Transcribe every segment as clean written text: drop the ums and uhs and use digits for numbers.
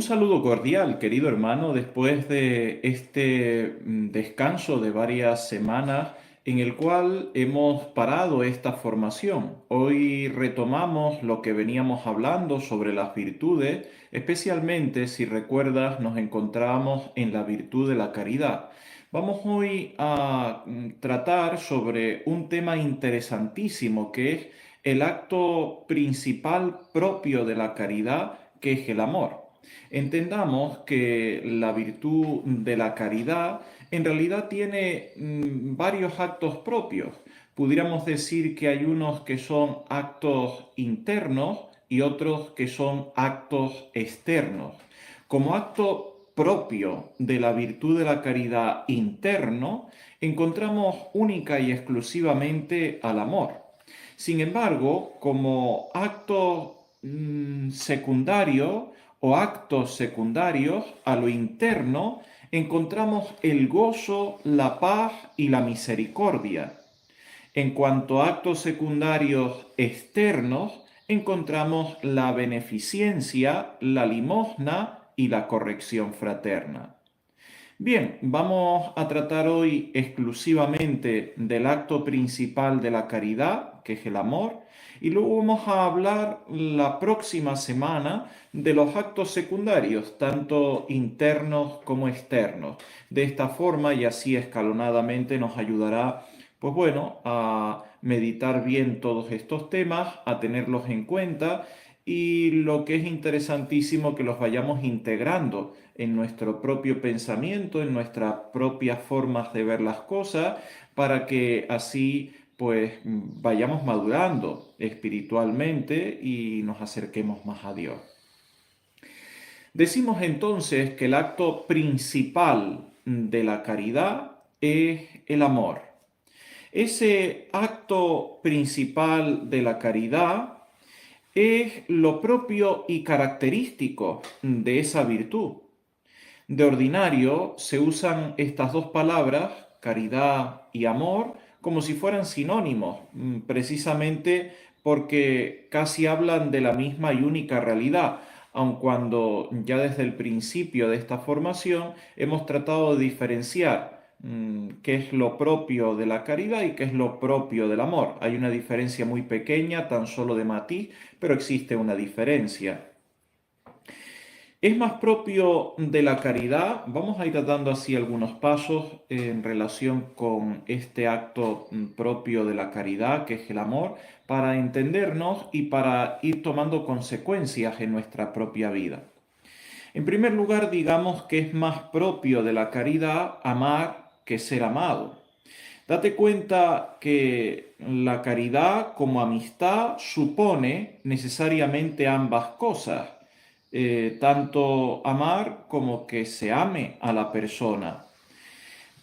saludo cordial, querido hermano, después de este descanso de varias semanas en el cual hemos parado esta formación. Hoy retomamos lo que veníamos hablando sobre las virtudes, especialmente si recuerdas nos encontramos en la virtud de la caridad. Vamos hoy a tratar sobre un tema interesantísimo que es el acto principal propio de la caridad, que es el amor. Entendamos que la virtud de la caridad en realidad tiene varios actos propios. Pudiéramos decir que hay unos que son actos internos y otros que son actos externos. Como acto propio de la virtud de la caridad interno, encontramos única y exclusivamente al amor. Sin embargo, como acto secundario o actos secundarios a lo interno, encontramos el gozo, la paz y la misericordia. En cuanto a actos secundarios externos, encontramos la beneficencia, la limosna y la corrección fraterna. Bien, vamos a tratar hoy exclusivamente del acto principal de la caridad, que es el amor, y luego vamos a hablar la próxima semana de los actos secundarios, tanto internos como externos. De esta forma y así escalonadamente nos ayudará, pues bueno, a meditar bien todos estos temas, a tenerlos en cuenta y lo que es interesantísimo que los vayamos integrando en nuestro propio pensamiento, en nuestras propias formas de ver las cosas, para que así pues vayamos madurando espiritualmente y nos acerquemos más a Dios. Decimos entonces que el acto principal de la caridad es el amor. Ese acto principal de la caridad es lo propio y característico de esa virtud. De ordinario se usan estas dos palabras, caridad y amor, como si fueran sinónimos, precisamente porque casi hablan de la misma y única realidad, aun cuando ya desde el principio de esta formación hemos tratado de diferenciar qué es lo propio de la caridad y qué es lo propio del amor. Hay una diferencia muy pequeña, tan solo de matiz, pero existe una diferencia. Es más propio de la caridad. Vamos a ir dando así algunos pasos en relación con este acto propio de la caridad, que es el amor, para entendernos y para ir tomando consecuencias en nuestra propia vida. En primer lugar, digamos que es más propio de la caridad amar que ser amado. Date cuenta que la caridad como amistad supone necesariamente ambas cosas, tanto amar como que se ame a la persona.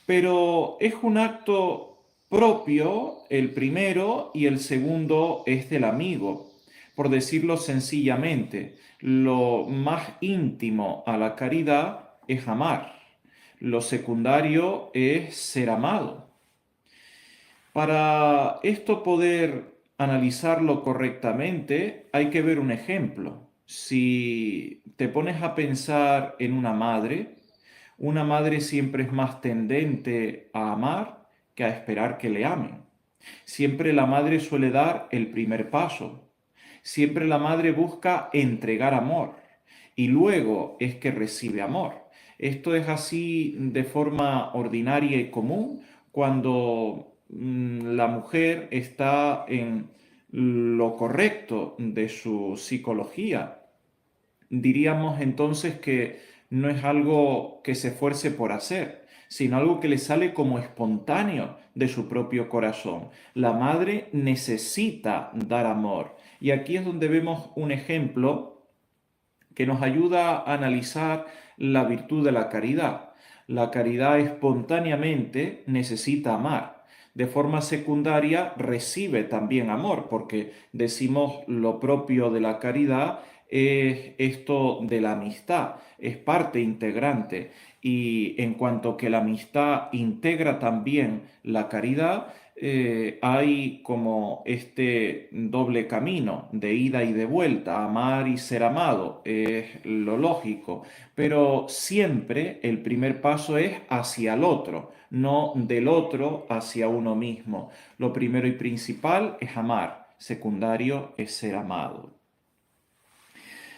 Pero es un acto propio el primero y el segundo es del amigo. Por decirlo sencillamente, lo más íntimo a la caridad es amar. Lo secundario es ser amado. Para esto poder analizarlo correctamente, hay que ver un ejemplo. Si te pones a pensar en una madre siempre es más tendente a amar que a esperar que le amen. Siempre la madre suele dar el primer paso. Siempre la madre busca entregar amor y luego es que recibe amor. Esto es así de forma ordinaria y común cuando la mujer está en lo correcto de su psicología. Diríamos entonces que no es algo que se esfuerce por hacer, sino algo que le sale como espontáneo de su propio corazón. La madre necesita dar amor. Y aquí es donde vemos un ejemplo que nos ayuda a analizar la virtud de la caridad. La caridad espontáneamente necesita amar. De forma secundaria recibe también amor, porque decimos lo propio de la caridad es esto de la amistad, es parte integrante. Y en cuanto que la amistad integra también la caridad, hay como este doble camino de ida y de vuelta, amar y ser amado, es lo lógico, pero siempre el primer paso es hacia el otro, no del otro hacia uno mismo. Lo primero y principal es amar, secundario es ser amado.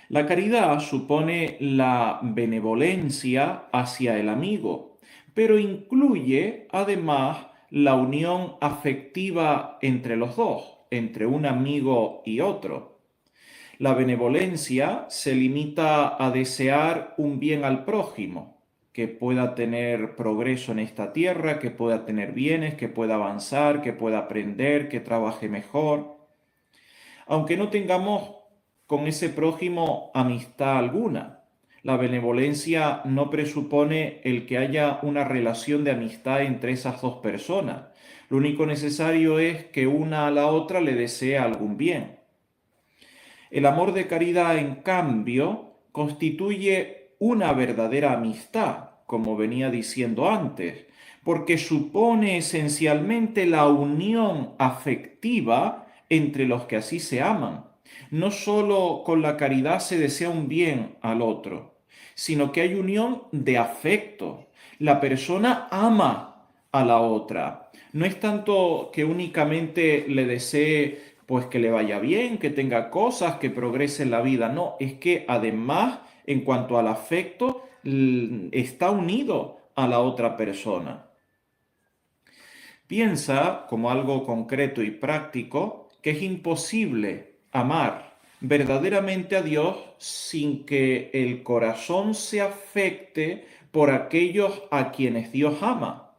La caridad supone la benevolencia hacia el amigo, pero incluye además la unión afectiva entre los dos, entre un amigo y otro. La benevolencia se limita a desear un bien al prójimo, que pueda tener progreso en esta tierra, que pueda tener bienes, que pueda avanzar, que pueda aprender, que trabaje mejor. Aunque no tengamos con ese prójimo amistad alguna. La benevolencia no presupone el que haya una relación de amistad entre esas dos personas. Lo único necesario es que una a la otra le desee algún bien. El amor de caridad, en cambio, constituye una verdadera amistad, como venía diciendo antes, porque supone esencialmente la unión afectiva entre los que así se aman. No solo con la caridad se desea un bien al otro, sino que hay unión de afecto. La persona ama a la otra. No es tanto que únicamente le desee pues que le vaya bien, que tenga cosas, que progrese en la vida. No, es que además, en cuanto al afecto, está unido a la otra persona. Piensa, como algo concreto y práctico, que es imposible amar verdaderamente a Dios sin que el corazón se afecte por aquellos a quienes Dios ama.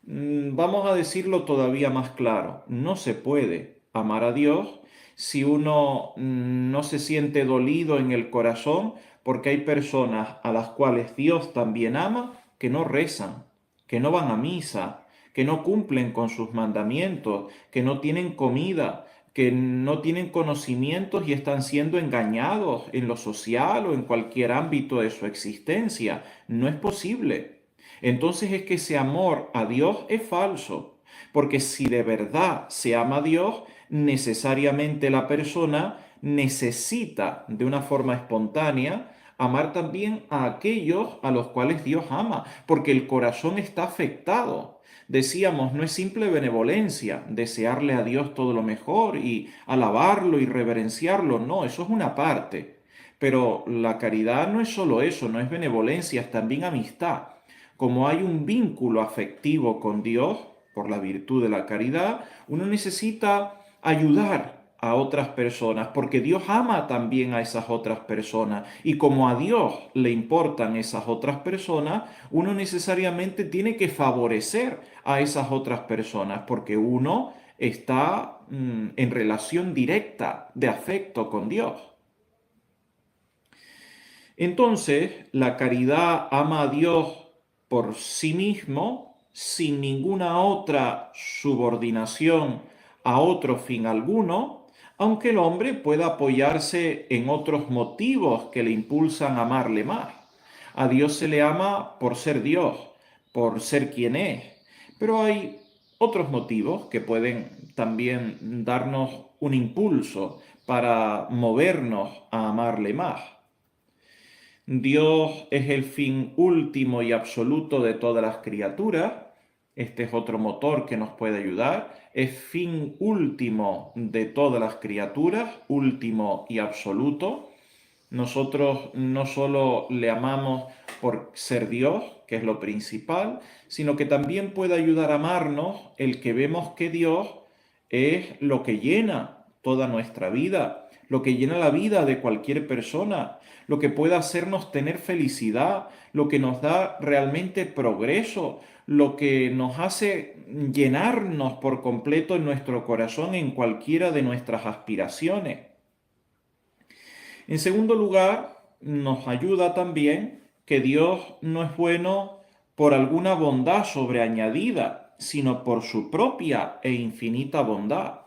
Vamos a decirlo todavía más claro, no se puede amar a Dios si uno no se siente dolido en el corazón porque hay personas a las cuales Dios también ama que no rezan, que no van a misa, que no cumplen con sus mandamientos, que no tienen comida, que no tienen conocimientos y están siendo engañados en lo social o en cualquier ámbito de su existencia. No es posible. Entonces es que ese amor a Dios es falso, porque si de verdad se ama a Dios, necesariamente la persona necesita de una forma espontánea amar también a aquellos a los cuales Dios ama, porque el corazón está afectado. Decíamos, no es simple benevolencia, desearle a Dios todo lo mejor y alabarlo y reverenciarlo, no, eso es una parte. Pero la caridad no es solo eso, no es benevolencia, es también amistad. Como hay un vínculo afectivo con Dios por la virtud de la caridad, uno necesita ayudar a otras personas, porque Dios ama también a esas otras personas. Y como a Dios le importan esas otras personas, uno necesariamente tiene que favorecer a esas otras personas, porque uno está en relación directa de afecto con Dios. Entonces, la caridad ama a Dios por sí mismo, sin ninguna otra subordinación a otro fin alguno, aunque el hombre pueda apoyarse en otros motivos que le impulsan a amarle más. A Dios se le ama por ser Dios, por ser quien es, pero hay otros motivos que pueden también darnos un impulso para movernos a amarle más. Dios es el fin último y absoluto de todas las criaturas. Este es otro motor que nos puede ayudar. Es fin último de todas las criaturas, último y absoluto. Nosotros no solo le amamos por ser Dios, que es lo principal, sino que también puede ayudar a amarnos el que vemos que Dios es lo que llena toda nuestra vida, lo que llena la vida de cualquier persona, lo que puede hacernos tener felicidad, lo que nos da realmente progreso, lo que nos hace llenarnos por completo en nuestro corazón en cualquiera de nuestras aspiraciones. En segundo lugar, nos ayuda también que Dios no es bueno por alguna bondad sobreañadida, sino por su propia e infinita bondad.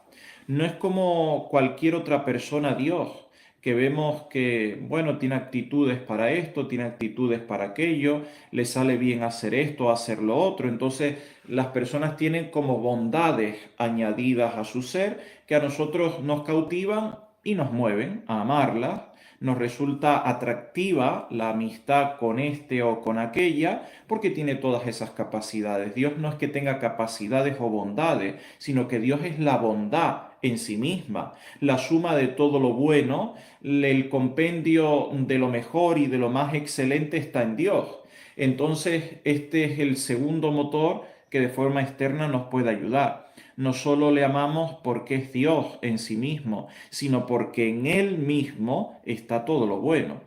No es como cualquier otra persona Dios, que vemos que, bueno, tiene actitudes para esto, tiene actitudes para aquello, le sale bien hacer esto, hacer lo otro. Entonces, las personas tienen como bondades añadidas a su ser que a nosotros nos cautivan y nos mueven a amarlas. Nos resulta atractiva la amistad con este o con aquella porque tiene todas esas capacidades. Dios no es que tenga capacidades o bondades, sino que Dios es la bondad en sí misma, la suma de todo lo bueno, el compendio de lo mejor y de lo más excelente está en Dios. Entonces, este es el segundo motor que de forma externa nos puede ayudar. No solo le amamos porque es Dios en sí mismo, sino porque en Él mismo está todo lo bueno.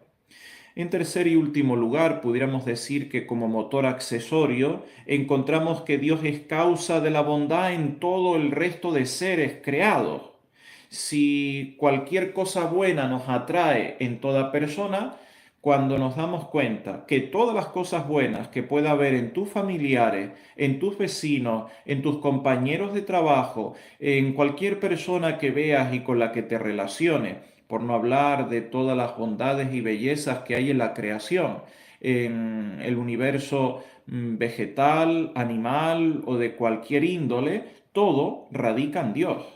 En tercer y último lugar, pudiéramos decir que como motor accesorio encontramos que Dios es causa de la bondad en todo el resto de seres creados. Si cualquier cosa buena nos atrae en toda persona, cuando nos damos cuenta que todas las cosas buenas que pueda haber en tus familiares, en tus vecinos, en tus compañeros de trabajo, en cualquier persona que veas y con la que te relaciones, por no hablar de todas las bondades y bellezas que hay en la creación, en el universo vegetal, animal o de cualquier índole, todo radica en Dios.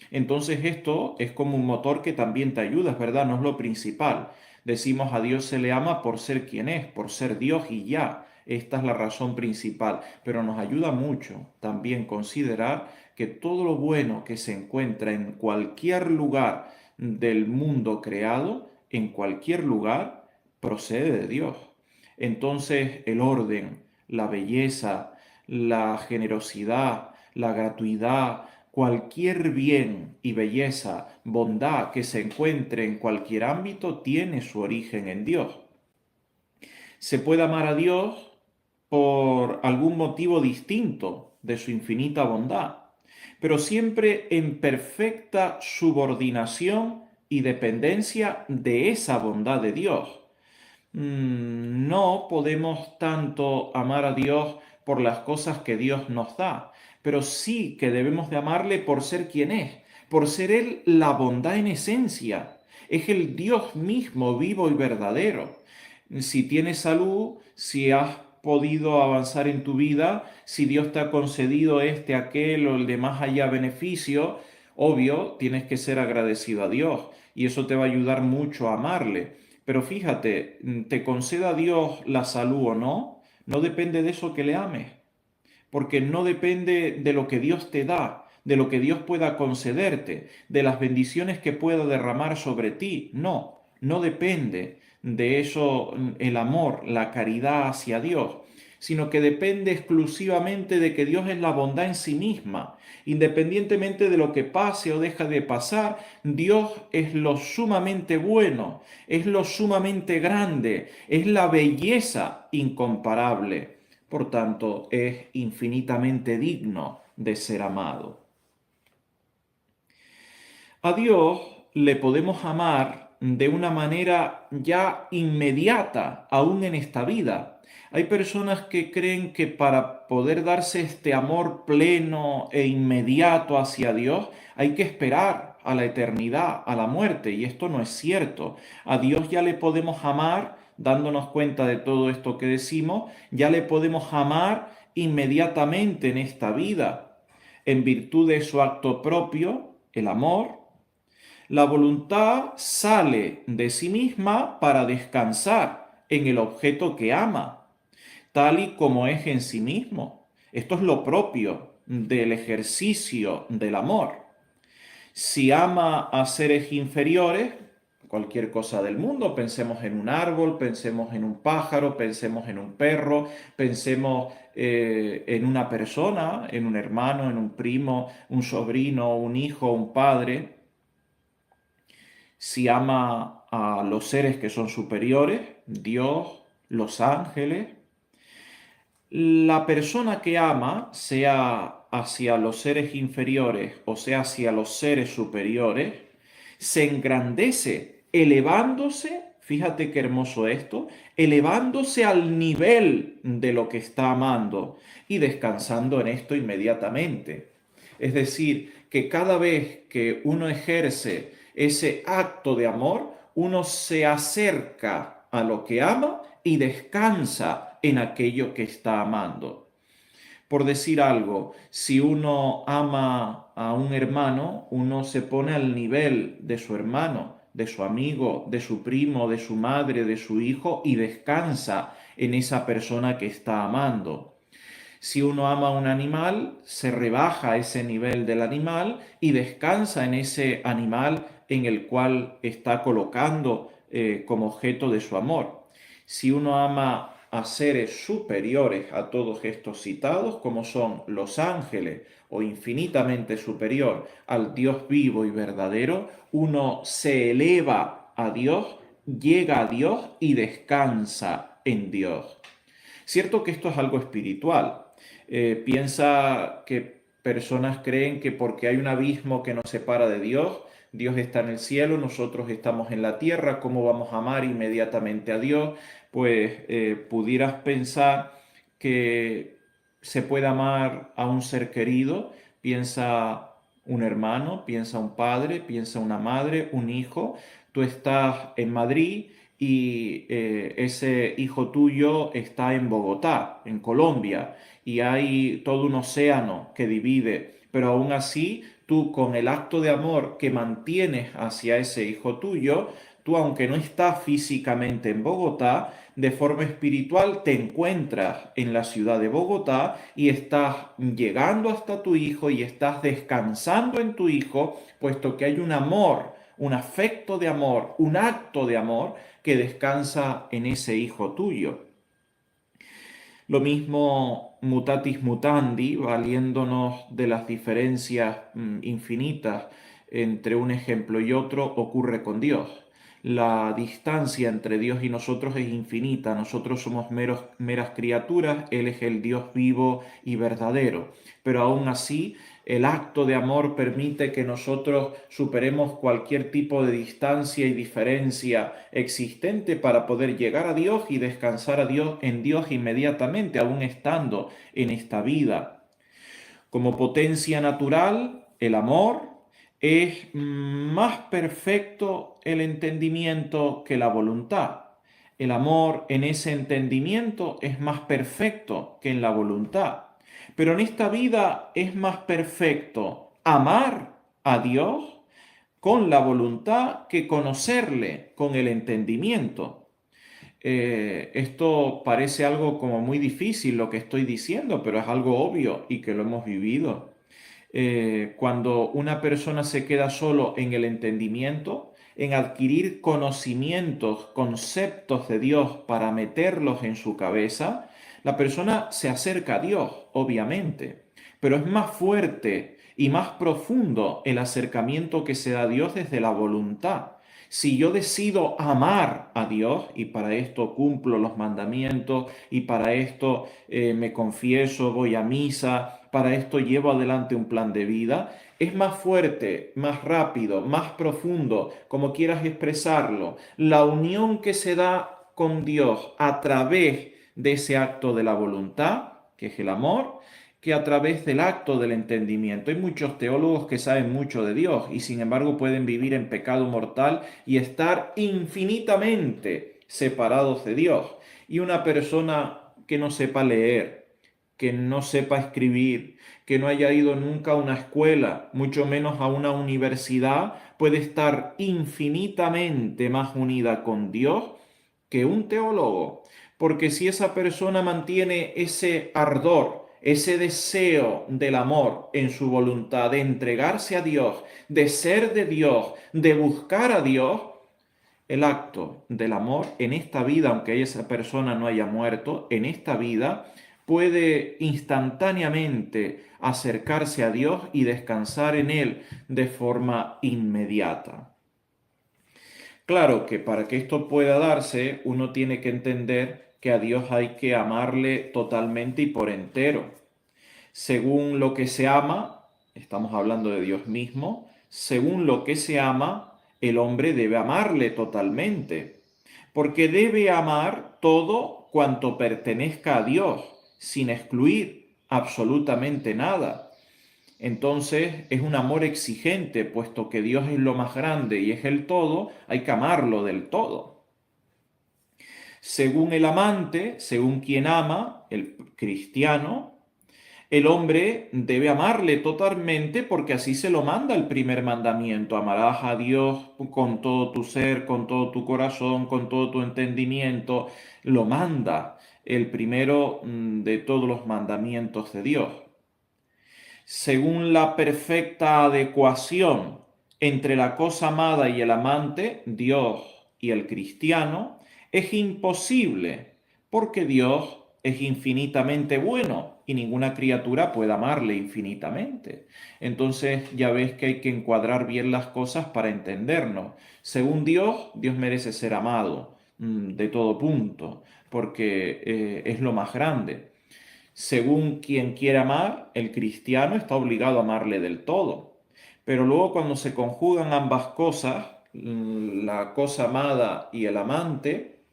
Entonces esto es como un motor que también te ayuda, es verdad, no es lo principal. Decimos a Dios se le ama por ser quien es, por ser Dios y ya. Esta es la razón principal, pero nos ayuda mucho también considerar que todo lo bueno que se encuentra en cualquier lugar del mundo creado, en cualquier lugar, procede de Dios. Entonces el orden, la belleza, la generosidad, la gratuidad, cualquier bien y belleza, bondad que se encuentre en cualquier ámbito tiene su origen en Dios. Se puede amar a Dios por algún motivo distinto de su infinita bondad, pero siempre en perfecta subordinación y dependencia de esa bondad de Dios. No podemos tanto amar a Dios por las cosas que Dios nos da, pero sí que debemos de amarle por ser quien es, por ser Él la bondad en esencia. Es el Dios mismo, vivo y verdadero. Si tienes salud, si has podido avanzar en tu vida, si Dios te ha concedido este, aquel o el de más allá beneficio, obvio, tienes que ser agradecido a Dios y eso te va a ayudar mucho a amarle. Pero fíjate, te conceda Dios la salud o no, no depende de eso que le ames, porque no depende de lo que Dios te da, de lo que Dios pueda concederte, de las bendiciones que pueda derramar sobre ti. No, no depende de eso el amor, la caridad hacia Dios, sino que depende exclusivamente de que Dios es la bondad en sí misma. Independientemente de lo que pase o deja de pasar, Dios es lo sumamente bueno, es lo sumamente grande, es la belleza incomparable. Por tanto, es infinitamente digno de ser amado. A Dios le podemos amar de una manera ya inmediata, aún en esta vida. Hay personas que creen que para poder darse este amor pleno e inmediato hacia Dios hay que esperar a la eternidad, a la muerte, y esto no es cierto. A Dios ya le podemos amar, dándonos cuenta de todo esto que decimos, ya le podemos amar inmediatamente en esta vida, en virtud de su acto propio, el amor. La voluntad sale de sí misma para descansar en el objeto que ama, tal y como es en sí mismo. Esto es lo propio del ejercicio del amor. Si ama a seres inferiores, cualquier cosa del mundo, pensemos en un árbol, pensemos en un pájaro, pensemos en un perro, pensemos en una persona, en un hermano, en un primo, un sobrino, un hijo, un padre. Si ama a los seres que son superiores, Dios, los ángeles, la persona que ama, sea hacia los seres inferiores o sea hacia los seres superiores, se engrandece elevándose, fíjate qué hermoso esto, elevándose al nivel de lo que está amando y descansando en esto inmediatamente. Es decir, que cada vez que uno ejerce ese acto de amor, uno se acerca a lo que ama y descansa en aquello que está amando. Por decir algo, si uno ama a un hermano, uno se pone al nivel de su hermano, de su amigo, de su primo, de su madre, de su hijo y descansa en esa persona que está amando. Si uno ama a un animal, se rebaja a ese nivel del animal y descansa en ese animal en el cual está colocando como objeto de su amor. Si uno ama a seres superiores a todos estos citados, como son los ángeles o infinitamente superior al Dios vivo y verdadero, uno se eleva a Dios, llega a Dios y descansa en Dios. Cierto que esto es algo espiritual. Piensa que personas creen que porque hay un abismo que nos separa de Dios, Dios está en el cielo, nosotros estamos en la tierra, ¿cómo vamos a amar inmediatamente a Dios? Pues pudieras pensar que se puede amar a un ser querido, piensa un hermano, piensa un padre, piensa una madre, un hijo, tú estás en Madrid y ese hijo tuyo está en Bogotá, en Colombia, y hay todo un océano que divide, pero aún así tú con el acto de amor que mantienes hacia ese hijo tuyo, tú aunque no estás físicamente en Bogotá, de forma espiritual te encuentras en la ciudad de Bogotá y estás llegando hasta tu hijo y estás descansando en tu hijo, puesto que hay un amor, un afecto de amor, un acto de amor que descansa en ese hijo tuyo. Lo mismo mutatis mutandi, valiéndonos de las diferencias infinitas entre un ejemplo y otro, ocurre con Dios. La distancia entre Dios y nosotros es infinita. Nosotros somos meras criaturas, Él es el Dios vivo y verdadero. Pero aún así, el acto de amor permite que nosotros superemos cualquier tipo de distancia y diferencia existente para poder llegar a Dios y descansar a Dios en Dios inmediatamente, aún estando en esta vida. Como potencia natural, el amor es más perfecto el entendimiento que la voluntad. El amor en ese entendimiento es más perfecto que en la voluntad. Pero en esta vida es más perfecto amar a Dios con la voluntad que conocerle con el entendimiento. Esto parece algo como muy difícil lo que estoy diciendo, pero es algo obvio y que lo hemos vivido. Cuando una persona se queda solo en el entendimiento, en adquirir conocimientos, conceptos de Dios para meterlos en su cabeza, la persona se acerca a Dios, obviamente, pero es más fuerte y más profundo el acercamiento que se da a Dios desde la voluntad. Si yo decido amar a Dios y para esto cumplo los mandamientos y para esto me confieso, voy a misa, para esto llevo adelante un plan de vida, es más fuerte, más rápido, más profundo, como quieras expresarlo, la unión que se da con Dios a través de ese acto de la voluntad, que es el amor, que a través del acto del entendimiento. Hay muchos teólogos que saben mucho de Dios y sin embargo pueden vivir en pecado mortal y estar infinitamente separados de Dios. Y una persona que no sepa leer, que no sepa escribir, que no haya ido nunca a una escuela, mucho menos a una universidad, puede estar infinitamente más unida con Dios que un teólogo. Porque si esa persona mantiene ese ardor, ese deseo del amor en su voluntad de entregarse a Dios, de ser de Dios, de buscar a Dios, el acto del amor en esta vida, aunque esa persona no haya muerto, en esta vida puede instantáneamente acercarse a Dios y descansar en Él de forma inmediata. Claro que para que esto pueda darse, uno tiene que entender que a Dios hay que amarle totalmente y por entero. Según lo que se ama, estamos hablando de Dios mismo, según lo que se ama, el hombre debe amarle totalmente, porque debe amar todo cuanto pertenezca a Dios, sin excluir absolutamente nada. Entonces es un amor exigente, puesto que Dios es lo más grande y es el todo, hay que amarlo del todo. Según el amante, según quien ama, el cristiano, el hombre debe amarle totalmente porque así se lo manda el primer mandamiento. Amarás a Dios con todo tu ser, con todo tu corazón, con todo tu entendimiento. Lo manda el primero de todos los mandamientos de Dios. Según la perfecta adecuación entre la cosa amada y el amante, Dios y el cristiano, es imposible, porque Dios es infinitamente bueno y ninguna criatura puede amarle infinitamente. Entonces ya ves que hay que encuadrar bien las cosas para entendernos. Según Dios, Dios merece ser amado de todo punto, porque es lo más grande. Según quien quiera amar, el cristiano está obligado a amarle del todo. Pero luego cuando se conjugan ambas cosas, la cosa amada y el amante,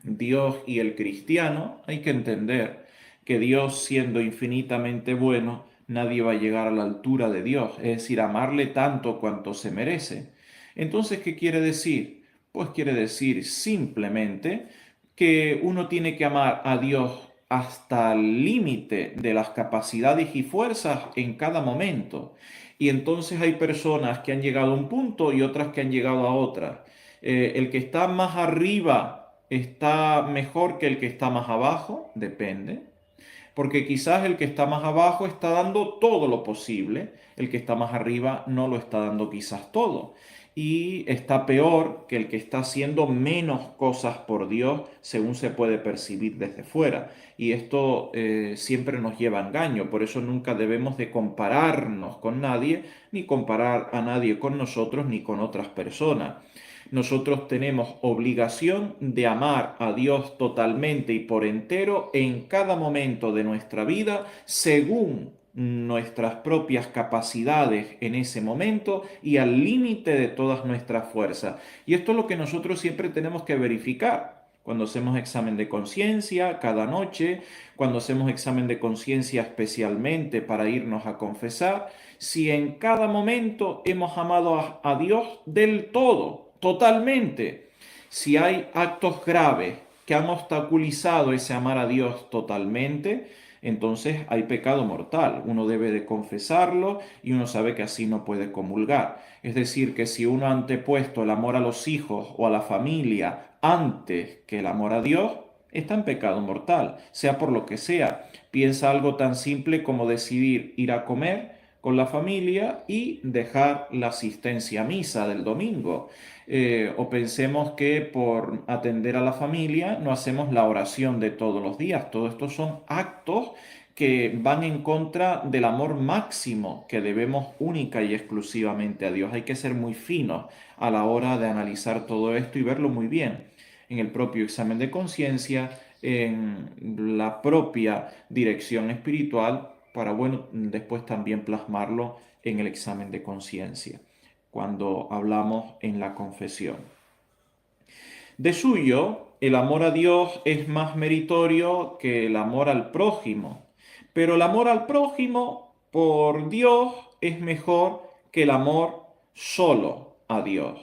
Dios y el cristiano, hay que entender que Dios, siendo infinitamente bueno, nadie va a llegar a la altura de Dios, es decir, amarle tanto cuanto se merece. Entonces, ¿qué quiere decir? Pues quiere decir simplemente que uno tiene que amar a Dios hasta el límite de las capacidades y fuerzas en cada momento. Y entonces hay personas que han llegado a un punto y otras que han llegado a otras. El que está más arriba está mejor que el que está más abajo, depende. Porque quizás el que está más abajo está dando todo lo posible, el que está más arriba no lo está dando quizás todo. Y está peor que el que está haciendo menos cosas por Dios según se puede percibir desde fuera. Y esto siempre nos lleva a engaño, por eso nunca debemos de compararnos con nadie, ni comparar a nadie con nosotros, ni con otras personas. Nosotros tenemos obligación de amar a Dios totalmente y por entero en cada momento de nuestra vida, según nuestras propias capacidades en ese momento y al límite de todas nuestras fuerzas. Y esto es lo que nosotros siempre tenemos que verificar. Cuando hacemos examen de conciencia cada noche, cuando hacemos examen de conciencia especialmente para irnos a confesar, si en cada momento hemos amado a Dios del todo, totalmente. Si hay actos graves que han obstaculizado ese amar a Dios totalmente, entonces hay pecado mortal. Uno debe de confesarlo y uno sabe que así no puede comulgar. Es decir, que si uno ha antepuesto el amor a los hijos o a la familia antes que el amor a Dios, está en pecado mortal, sea por lo que sea. Piensa algo tan simple como decidir ir a comer con la familia y dejar la asistencia a misa del domingo. O pensemos que por atender a la familia no hacemos la oración de todos los días. Todo esto son actos que van en contra del amor máximo que debemos única y exclusivamente a Dios. Hay que ser muy finos a la hora de analizar todo esto y verlo muy bien en el propio examen de conciencia, en la propia dirección espiritual, para, bueno, después también plasmarlo en el examen de conciencia, cuando hablamos en la confesión. De suyo, el amor a Dios es más meritorio que el amor al prójimo, pero el amor al prójimo por Dios es mejor que el amor solo a Dios.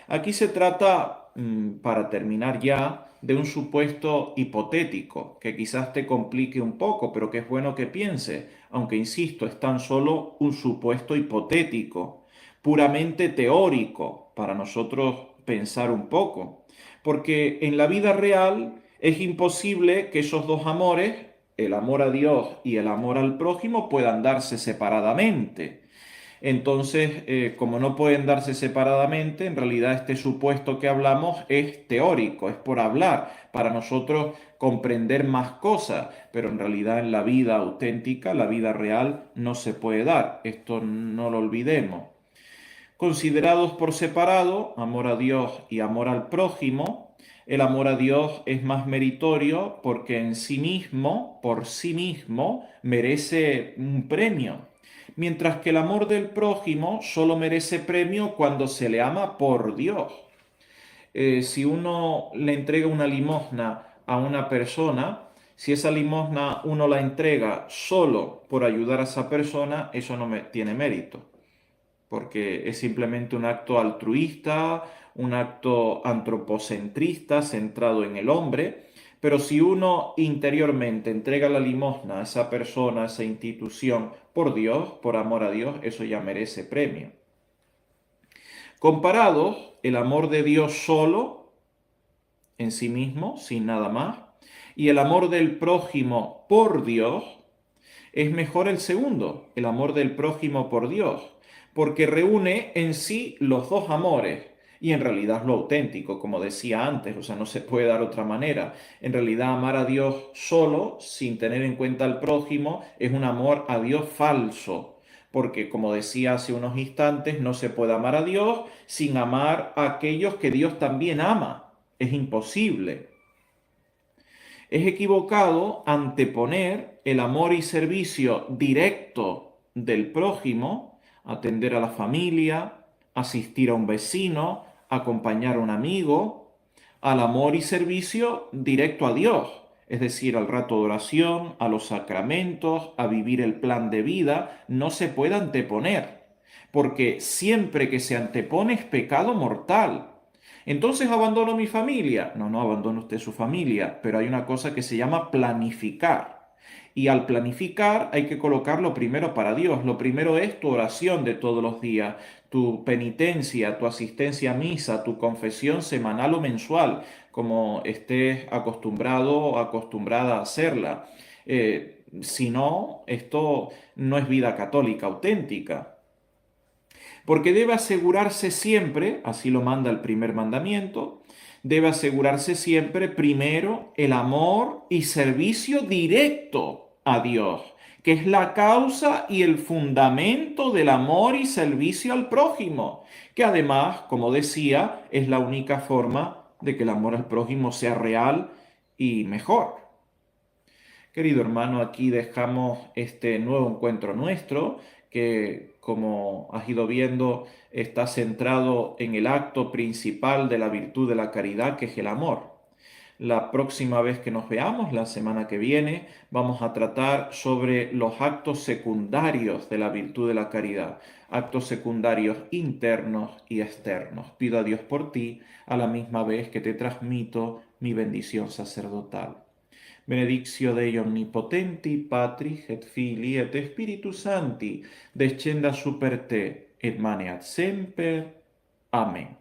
Aquí se trata, para terminar ya, de un supuesto hipotético que quizás te complique un poco, pero que es bueno que pienses, aunque insisto, es tan solo un supuesto hipotético, puramente teórico, para nosotros pensar un poco, porque en la vida real es imposible que esos dos amores, el amor a Dios y el amor al prójimo, puedan darse separadamente. Entonces, como no pueden darse separadamente, en realidad este supuesto que hablamos es teórico, es por hablar, para nosotros comprender más cosas, pero en realidad en la vida auténtica, la vida real, no se puede dar. Esto no lo olvidemos. Considerados por separado, amor a Dios y amor al prójimo, el amor a Dios es más meritorio porque en sí mismo, por sí mismo, merece un premio, mientras que el amor del prójimo solo merece premio cuando se le ama por Dios. Si uno le entrega una limosna a una persona, Si esa limosna uno la entrega solo por ayudar a esa persona, eso no tiene mérito, porque es simplemente un acto altruista, un acto antropocentrista centrado en el hombre. Pero si uno interiormente entrega la limosna a esa persona, a esa institución, por Dios, por amor a Dios, eso ya merece premio. Comparados, el amor de Dios solo, en sí mismo, sin nada más, y el amor del prójimo por Dios, es mejor el segundo, el amor del prójimo por Dios, porque reúne en sí los dos amores. Y en realidad es lo auténtico, como decía antes, o sea, no se puede dar otra manera. En realidad amar a Dios solo, sin tener en cuenta al prójimo, es un amor a Dios falso. Porque, como decía hace unos instantes, no se puede amar a Dios sin amar a aquellos que Dios también ama. Es imposible. Es equivocado anteponer el amor y servicio directo del prójimo, atender a la familia, asistir a un vecino, acompañar a un amigo, al amor y servicio directo a Dios, es decir, al rato de oración, a los sacramentos, a vivir el plan de vida, no se puede anteponer, porque siempre que se antepone es pecado mortal. Entonces abandono mi familia. No, no abandona usted su familia, pero hay una cosa que se llama planificar. Y al planificar hay que colocarlo primero para Dios. Lo primero es tu oración de todos los días, tu penitencia, tu asistencia a misa, tu confesión semanal o mensual, como estés acostumbrado o acostumbrada a hacerla. Si no, esto no es vida católica auténtica. Porque debe asegurarse siempre, así lo manda el primer mandamiento, debe asegurarse siempre primero el amor y servicio directo a Dios, que es la causa y el fundamento del amor y servicio al prójimo, que además, como decía, es la única forma de que el amor al prójimo sea real y mejor. Querido hermano, aquí dejamos este nuevo encuentro nuestro, que como has ido viendo, está centrado en el acto principal de la virtud de la caridad, que es el amor. La próxima vez que nos veamos, la semana que viene, vamos a tratar sobre los actos secundarios de la virtud de la caridad, actos secundarios internos y externos. Pido a Dios por ti, a la misma vez que te transmito mi bendición sacerdotal. Benedictio Dei Omnipotenti, Patris et Filii et Spiritus Sancti, descenda super te et maneat semper. Amén.